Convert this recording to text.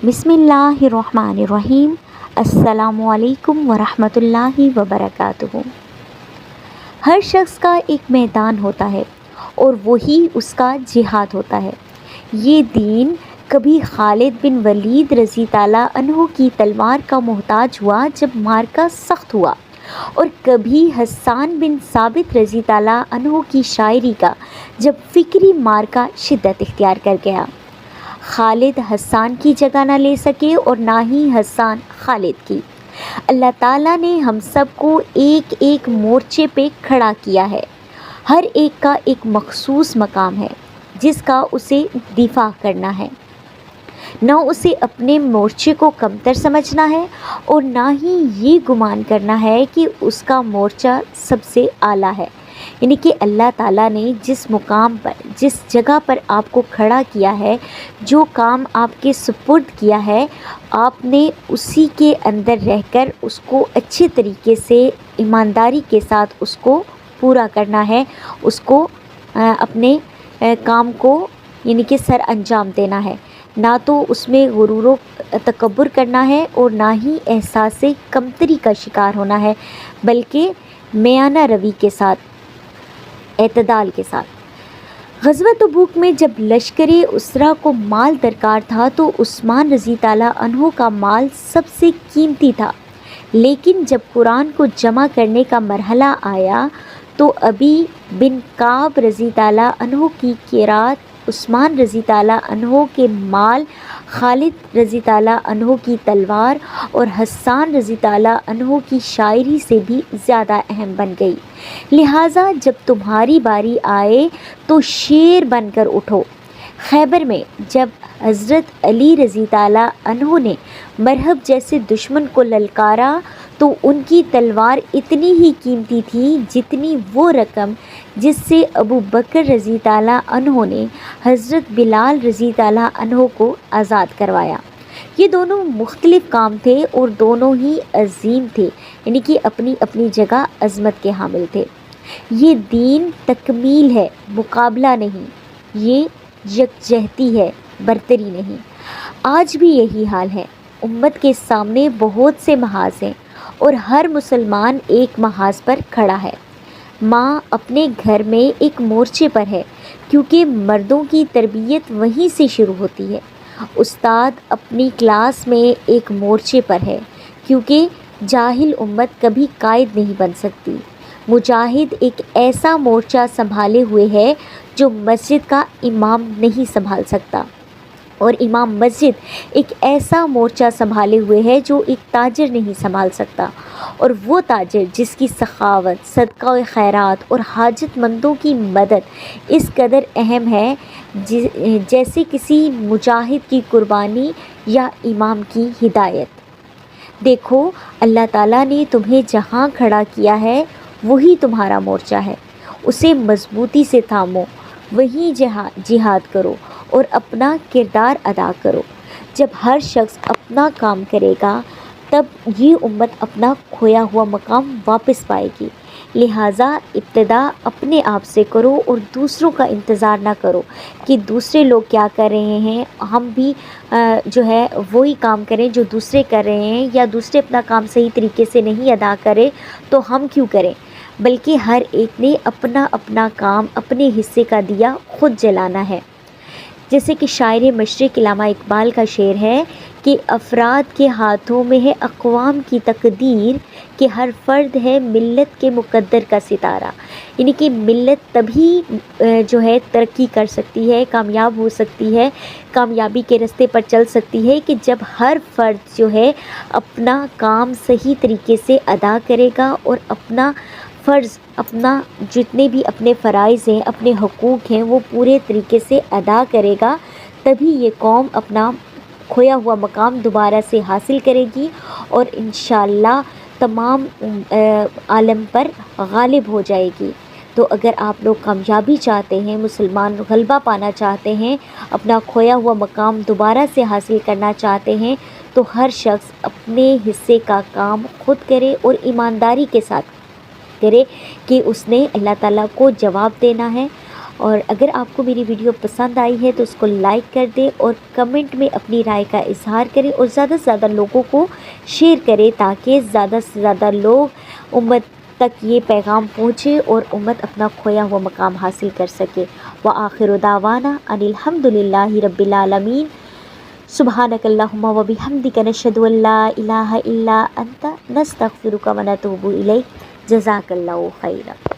بسم اللہ الرحمن الرحیم۔ السلام علیکم ورحمۃ اللہ وبرکاتہ۔ ہر شخص کا ایک میدان ہوتا ہے اور وہی اس کا جہاد ہوتا ہے۔ یہ دین کبھی خالد بن ولید رضی تعالیٰ عنہ کی تلوار کا محتاج ہوا جب مارکا سخت ہوا، اور کبھی حسان بن ثابت رضی تعالیٰ عنہ کی شاعری کا جب فکری مارکا شدت اختیار کر گیا۔ خالد حسان کی جگہ نہ لے سکے اور نہ ہی حسان خالد کی۔ اللہ تعالیٰ نے ہم سب کو ایک ایک مورچے پہ کھڑا کیا ہے۔ ہر ایک کا ایک مخصوص مقام ہے جس کا اسے دفاع کرنا ہے۔ نہ اسے اپنے مورچے کو کمتر سمجھنا ہے اور نہ ہی یہ گمان کرنا ہے کہ اس کا مورچہ سب سے اعلیٰ ہے۔ یعنی کہ اللہ تعالیٰ نے جس مقام پر، جس جگہ پر آپ کو کھڑا کیا ہے، جو کام آپ کے سپرد کیا ہے، آپ نے اسی کے اندر رہ کر اس کو اچھے طریقے سے ایمانداری کے ساتھ اس کو پورا کرنا ہے، اس کو اپنے کام کو یعنی کہ سر انجام دینا ہے۔ نہ تو اس میں غرور و تکبر کرنا ہے اور نہ ہی احساس کمتری کا شکار ہونا ہے، بلکہ میانہ روی کے ساتھ، اعتدال کے ساتھ۔ غزوہ تبوک میں جب لشکر اسرا کو مال درکار تھا تو عثمان رضی تعالیٰ عنہ کا مال سب سے قیمتی تھا، لیکن جب قرآن کو جمع کرنے کا مرحلہ آیا تو ابی بن کعب رضی تعالیٰ عنہ کی قرات عثمان رضی تعالیٰ عنہ کے مال، خالد رضی تعالیٰ عنہ کی تلوار اور حسان رضی تعالیٰ عنہ کی شاعری سے بھی زیادہ اہم بن گئی۔ لہٰذا جب تمہاری باری آئے تو شیر بن کر اٹھو۔ خیبر میں جب حضرت علی رضی تعالیٰ عنہ نے مرہب جیسے دشمن کو للکارا تو ان کی تلوار اتنی ہی قیمتی تھی جتنی وہ رقم جس سے ابو بکر رضی تعالیٰ عنہ نے حضرت بلال رضی تعالیٰ عنہ کو آزاد کروایا۔ یہ دونوں مختلف کام تھے اور دونوں ہی عظیم تھے، یعنی کہ اپنی اپنی جگہ عظمت کے حامل تھے۔ یہ دین تکمیل ہے، مقابلہ نہیں، یہ یکجہتی ہے، برتری نہیں۔ آج بھی یہی حال ہے۔ امت کے سامنے بہت سے محاذ ہیں اور ہر مسلمان ایک محاذ پر کھڑا ہے۔ ماں اپنے گھر میں ایک مورچے پر ہے کیونکہ مردوں کی تربیت وہیں سے شروع ہوتی ہے۔ استاد اپنی کلاس میں ایک مورچے پر ہے کیونکہ جاہل امت کبھی قائد نہیں بن سکتی۔ مجاہد ایک ایسا مورچہ سنبھالے ہوئے ہے جو مسجد کا امام نہیں سنبھال سکتا، اور امام مسجد ایک ایسا مورچہ سنبھالے ہوئے ہے جو ایک تاجر نہیں سنبھال سکتا، اور وہ تاجر جس کی سخاوت، صدقہ و خیرات اور حاجت مندوں کی مدد اس قدر اہم ہے جیسے کسی مجاہد کی قربانی یا امام کی ہدایت۔ دیکھو، اللہ تعالیٰ نے تمہیں جہاں کھڑا کیا ہے وہی تمہارا مورچہ ہے، اسے مضبوطی سے تھامو، وہیں جہاد کرو اور اپنا کردار ادا کرو۔ جب ہر شخص اپنا کام کرے گا تب یہ امت اپنا کھویا ہوا مقام واپس پائے گی۔ لہٰذا ابتدا اپنے آپ سے کرو اور دوسروں کا انتظار نہ کرو کہ دوسرے لوگ کیا کر رہے ہیں، ہم بھی وہی کام کریں جو دوسرے کر رہے ہیں، یا دوسرے اپنا کام صحیح طریقے سے نہیں ادا کرے تو ہم کیوں کریں، بلکہ ہر ایک نے اپنا اپنا کام، اپنے حصے کا دیا خود جلانا ہے۔ جیسے کہ شاعر مشرق علامہ اقبال کا شعر ہے کہ افراد کے ہاتھوں میں ہے اقوام کی تقدیر، کہ ہر فرد ہے ملت کے مقدر کا ستارہ۔ یعنی کہ ملت تبھی ترقی کر سکتی ہے، کامیاب ہو سکتی ہے، کامیابی کے راستے پر چل سکتی ہے کہ جب ہر فرد اپنا کام صحیح طریقے سے ادا کرے گا اور اپنا فرض، اپنا جتنے بھی اپنے فرائض ہیں، اپنے حقوق ہیں، وہ پورے طریقے سے ادا کرے گا، تبھی یہ قوم اپنا کھویا ہوا مقام دوبارہ سے حاصل کرے گی اور انشاءاللہ تمام عالم پر غالب ہو جائے گی۔ تو اگر آپ لوگ کامیابی چاہتے ہیں، مسلمان غلبہ پانا چاہتے ہیں، اپنا کھویا ہوا مقام دوبارہ سے حاصل کرنا چاہتے ہیں، تو ہر شخص اپنے حصے کا کام خود کرے اور ایمانداری کے ساتھ کرے کہ اس نے اللہ تعالیٰ کو جواب دینا ہے۔ اور اگر آپ کو میری ویڈیو پسند آئی ہے تو اس کو لائک کر دیں اور کمنٹ میں اپنی رائے کا اظہار کریں اور زیادہ سے زیادہ لوگوں کو شیئر کریں تاکہ زیادہ سے زیادہ لوگ امت تک یہ پیغام پہنچے اور امت اپنا کھویا ہوا مقام حاصل کر سکے۔ وآخر دعوانا ان الحمد للہ رب العالمین۔ سبحانک اللہم و بحمدک نشہد ان لا الہ الا انت نستغفرک و نتوب الیک۔ جزاک اللہ خیرا۔